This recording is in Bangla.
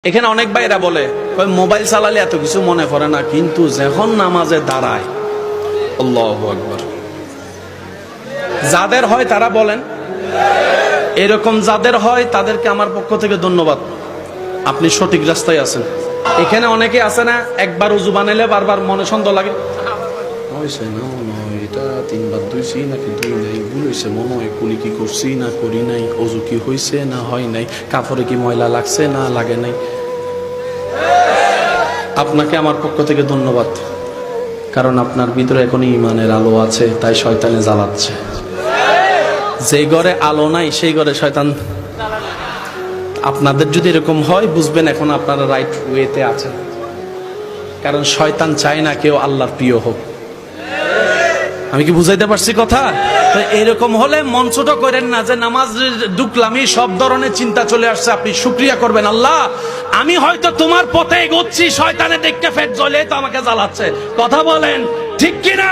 এখানে অনেক ভাইরা বলে মোবাইল চালালে এত কিছু মনে পড়ে না, কিন্তু যখন নামাজে দাঁড়ায় আল্লাহু আকবার, যাদের হয় তারা বলেন, এরকম যাদের হয় তাদেরকে আমার পক্ষ থেকে ধন্যবাদ, আপনি সঠিক রাস্তায় আছেন। এখানে অনেকে আছে না, একবার উজু বানাইলে বারবার মনে সন্দেহ লাগে, হয়েছে না মনে হয় এটা তিনবার ধুইছি নাকি ধুই নাই, ভুল হয়েছে মনে হয়, কুলি কি করছি না করি নাই, অজু কি হয়েছে না হয় নাই, কাপড়ে কি ময়লা লাগছে না লাগে নাই। আপনাকে আমার পক্ষ থেকে ধন্যবাদ, কারণ আপনার ভিতরে এখনই ইমানের আলো আছে, তাই শয়তানে জ্বালাচ্ছে। যে ঘরে আলো নাই সেই ঘরে শয়তান। আপনাদের যদি এরকম হয় বুঝবেন এখন আপনারা রাইট ওয়েতে আছেন, কারণ শয়তান চায় না কেউ আল্লাহর প্রিয় হোক। আমি কি বুঝাইতে পারছি কথা? তো এরকম হলে মন ছোট করেন না যে নামাজ ঢুকলামই সব ধরনের চিন্তা চলে আসছে। আপনি শুকরিয়া করবেন, আল্লাহ আমি হয়তো তোমার পথে এগোচ্ছি, শয়তানে দেখতে ফেট জ্বলে তো আমাকে জ্বালাচ্ছে। কথা বলেন ঠিক কিনা?